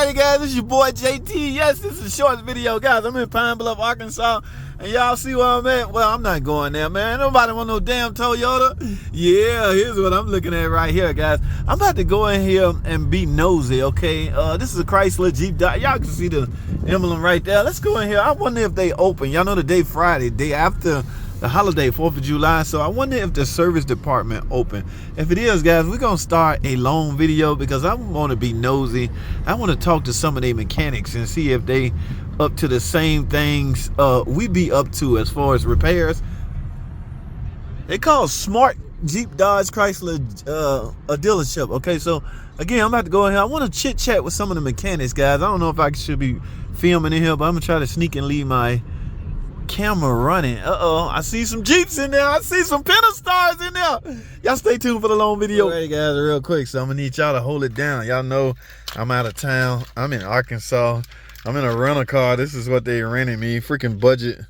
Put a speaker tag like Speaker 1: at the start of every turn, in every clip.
Speaker 1: Alrighty guys, this is your boy JT. Yes, this is a short video, guys. I'm in Pine Bluff, Arkansas, and y'all see where I'm at? Well, I'm not going there, man. Nobody want no damn Toyota. Yeah, here's what I'm looking at right here, guys. I'm about to go in here and be nosy, okay? This is a Chrysler Jeep Dodge. Y'all can see the emblem right there. Let's go in here. I wonder if they open. Y'all know the day Friday, day after the holiday, 4th of July. So I wonder if the service department open. If it is, guys, we're gonna start a long video because I want to be nosy. I want to talk to some of their mechanics and see if they up to the same things we be up to as far as repairs. They call Smart Jeep Dodge Chrysler a dealership. Okay, so again, I'm about to go in here. I want to chit chat with some of the mechanics, guys. I don't know if I should be filming in here, but I'm gonna try to sneak and leave my camera running. I see some Jeeps in there. I see some Pentastars in there. Y'all stay tuned for the long video. Hey guys, real quick, so I'm gonna need y'all to hold it down. Y'all know I'm out of town. I'm in Arkansas. I'm in a rental car. This is what they rented me. Freaking budget.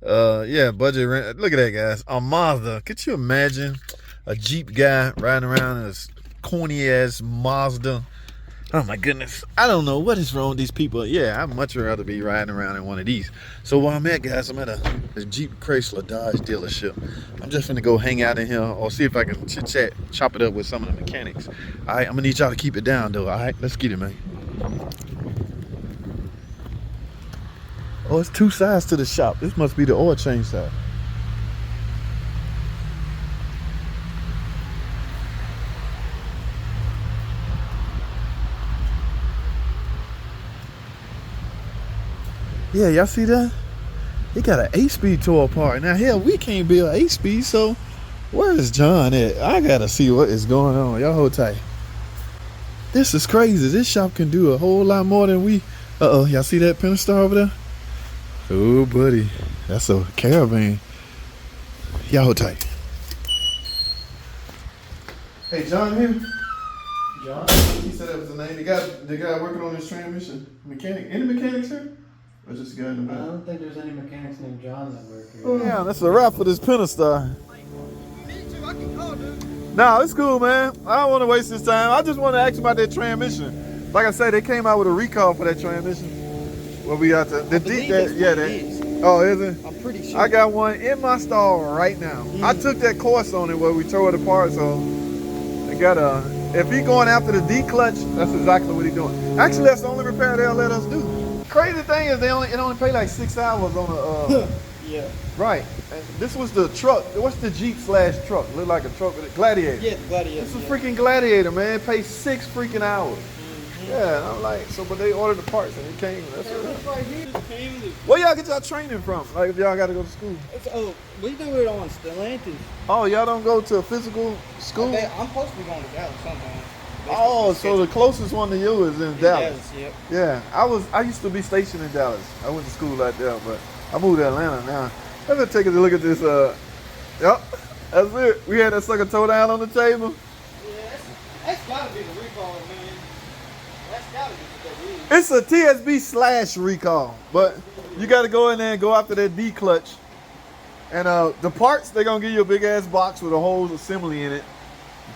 Speaker 1: Yeah, budget rent. Look at that, guys. A Mazda. Could you imagine a Jeep guy riding around in a corny ass Mazda? Oh my goodness, I don't know what is wrong with these people. Yeah, I'd much rather be riding around in one of these. So while I'm at, guys, I'm at a Jeep Chrysler Dodge dealership. I'm just gonna go hang out in here or see if I can chit chat, chop it up with some of the mechanics. All right, I'm gonna need y'all to keep it down though. All right, let's get it, man. Oh, it's two sides to the shop. This must be the oil change side. Yeah, y'all see that? He got an 8-speed tore apart. Now, hell, we can't build 8-speed, so where is John at? I gotta see what is going on. Y'all hold tight. This is crazy. This shop can do a whole lot more than we. Uh-oh, y'all see that Pentastar over there? Oh, buddy. That's a Caravan. Y'all hold tight. Hey, John here? John? He said that was the name. The guy working on this transmission. Mechanic. Any mechanics here? Or just a guy in the back?
Speaker 2: I don't think there's any mechanics named John that work here.
Speaker 1: Oh, yeah, that's a wrap for this Pentastar. Nah, it's cool, man. I don't want to waste this time. I just want to ask you about that transmission. Like I said, they came out with a recall for that transmission. Where we got the oh, is it?
Speaker 2: I'm pretty sure.
Speaker 1: I got one in my stall right now. I took that course on it where we tore it apart, so I got if he going after the D clutch, that's exactly what he doing. Actually, that's the only repair they'll let us do. Crazy thing is it only pay like 6 hours on a
Speaker 2: yeah.
Speaker 1: Right. And this was the truck. What's the Jeep / truck? Look like a truck with a Gladiator.
Speaker 2: Yeah, Gladiator.
Speaker 1: It's a freaking Gladiator, man. It pays 6 freaking hours. Yeah, and I'm like, so but they ordered the parts and it came. That's
Speaker 2: right here.
Speaker 1: Where y'all get y'all training from? Like if y'all got to go to school?
Speaker 2: We do it on Stellantis.
Speaker 1: Oh, y'all don't go to a physical school?
Speaker 2: Okay, I'm supposed to be going to Dallas sometime.
Speaker 1: Oh, so the closest one to you is in Dallas.
Speaker 2: Yep.
Speaker 1: Yeah, I used to be stationed in Dallas. I went to school out there, but I moved to Atlanta now. Let's take a look at this. Yep, that's it. We had that sucker toe down on the table.
Speaker 2: Yeah, that's gotta be the recall, man. That's gotta be what that is.
Speaker 1: It's a TSB / recall, but you got to go in there and go after that D clutch. And the parts, they're gonna give you a big ass box with a whole assembly in it.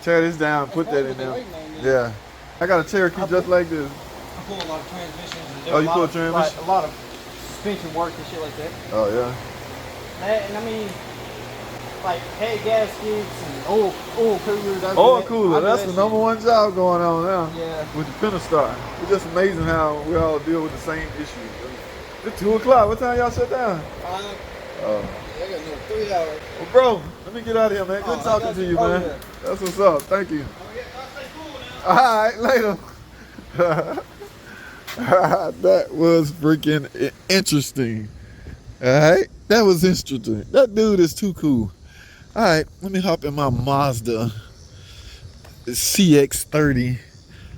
Speaker 1: Tear this down, put that in there. Yeah, I got a Cherokee just like this.
Speaker 2: I pull a lot of transmissions.
Speaker 1: Oh, you pull a transmission?
Speaker 2: A lot of suspension work and shit like that.
Speaker 1: Oh yeah.
Speaker 2: And I mean, like head gaskets and oil coolers.
Speaker 1: Oil cooler, that's the number one job going on now.
Speaker 2: Yeah.
Speaker 1: With the Pentastar. It's just amazing how we all deal with the same issues. It's 2 o'clock. What time y'all shut down?
Speaker 2: Yeah, I got another 3 hours.
Speaker 1: Well, bro, let me get out of here, man. Good talking to you, man.
Speaker 2: Yeah.
Speaker 1: That's what's up. Thank you. All right, later. That was freaking interesting. All right, that was interesting. That dude is too cool. All right, let me hop in my Mazda CX-30.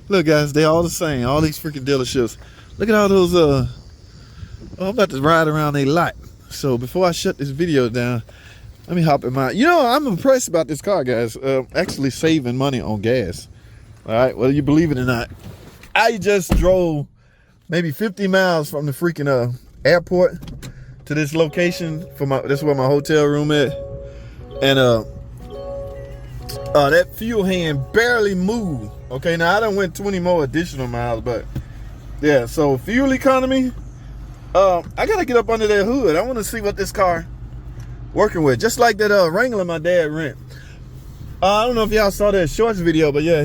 Speaker 1: Look, guys, they all the same. All these freaking dealerships. Look at all those. I'm about to ride around a lot. So before I shut this video down, let me hop in my. You know, I'm impressed about this car, guys. Actually saving money on gas. All right, whether you believe it or not. I just drove maybe 50 miles from the freaking airport to this location for this is where my hotel room at, and that fuel hand barely moved. Okay, now I done went 20 more additional miles, but Yeah, so fuel economy. I gotta get up under that hood. I want to see what this car working with. Just like that Wrangler my dad rent. I don't know if y'all saw that shorts video, but yeah,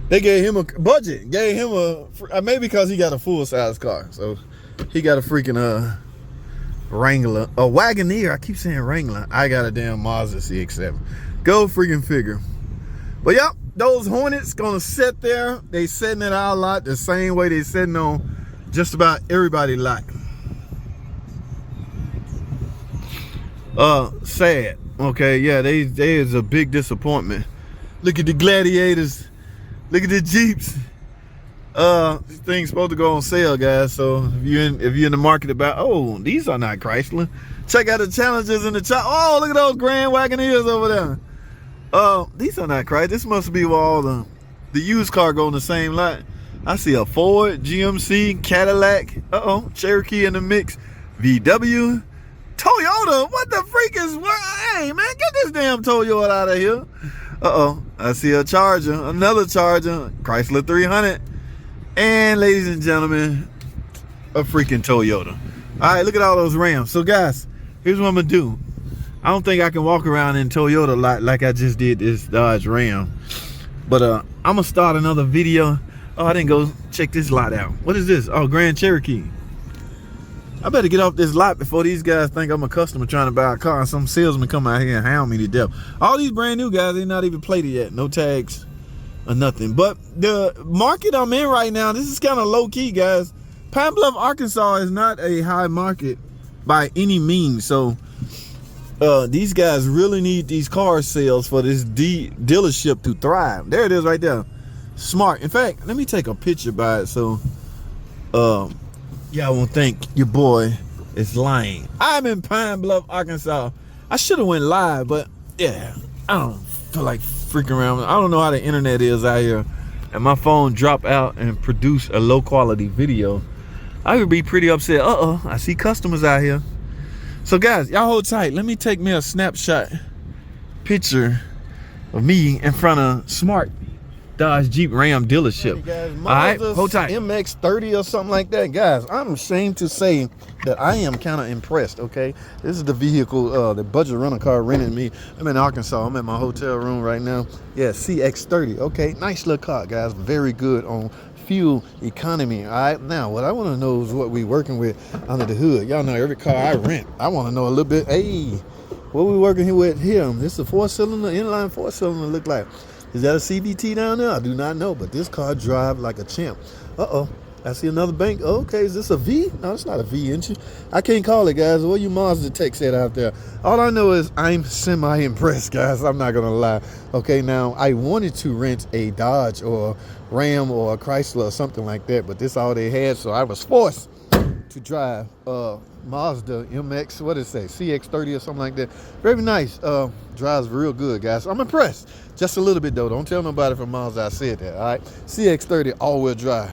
Speaker 1: they gave him a budget. Gave him maybe because he got a full size car, so he got a freaking Wrangler, a Wagoneer. I keep saying Wrangler. I got a damn Mazda CX-7. Go freaking figure. But yep, those Hornets gonna sit there. They sitting at our lot the same way they sitting on just about everybody lot. Sad. Okay, yeah, they is a big disappointment. Look at the Gladiators. Look at the Jeeps. These things supposed to go on sale, guys. So if you're in the market about, oh, these are not Chrysler. Check out the Challengers in the chat. Oh, look at those Grand Wagoneers over there. These are not Chrysler. This must be where all the used car go on the same lot. I see a Ford, GMC, Cadillac, Cherokee in the mix, VW, Toyota. What the freak is what? Hey man, get this damn Toyota out of here. I see a Charger, another Charger, Chrysler 300, and ladies and gentlemen, a freaking Toyota. All right, look at all those Rams. So guys, here's what I'm gonna do. I don't think I can walk around in Toyota like I just did this Dodge Ram, but I'm gonna start another video. Oh, I didn't go check this lot out. What is this? Oh, Grand Cherokee. I better get off this lot before these guys think I'm a customer trying to buy a car and some salesman come out here and hound me to death. All these brand new guys, they not even plated yet. No tags or nothing. But the market I'm in right now, this is kind of low key, guys. Pine Bluff, Arkansas is not a high market by any means. So these guys really need these car sales for this dealership to thrive. There it is right there. Smart. In fact, let me take a picture by it so y'all won't think your boy is lying. I'm in Pine Bluff, Arkansas. I should have went live, but yeah, I don't feel like freaking around. I don't know how the internet is out here, and my phone drop out and produce a low quality video. I would be pretty upset. I see customers out here. So guys, y'all hold tight. Let me take me a snapshot picture of me in front of Smart Dodge Jeep Ram dealership. Hey guys, all right, hold tight. MX-30 or something like that, guys. I'm ashamed to say that I am kind of impressed. Okay, this is the vehicle the budget rental car rented me. I'm in Arkansas. I'm at my hotel room right now. Yeah, CX-30. Okay, nice little car, guys. Very good on fuel economy. All right, now what I want to know is what we working with under the hood. Y'all know every car I rent, I want to know a little bit. Hey, what we working here with here? This is a 4-cylinder, inline 4-cylinder look like. Is that a CVT down there? I do not know, but this car drive like a champ. I see another bank. Okay, is this a V? No, it's not a V engine. I can't call it, guys. What you Mazda techs at out there? All I know is I'm semi-impressed, guys. I'm not gonna lie. Okay, now I wanted to rent a Dodge or Ram or a Chrysler or something like that, but this all they had, so I was forced to drive Mazda MX, what did it say, CX-30 or something like that. Very nice. Drives real good, guys. I'm impressed. Just a little bit though. Don't tell nobody from Mazda I said that. All right, CX-30 all-wheel drive.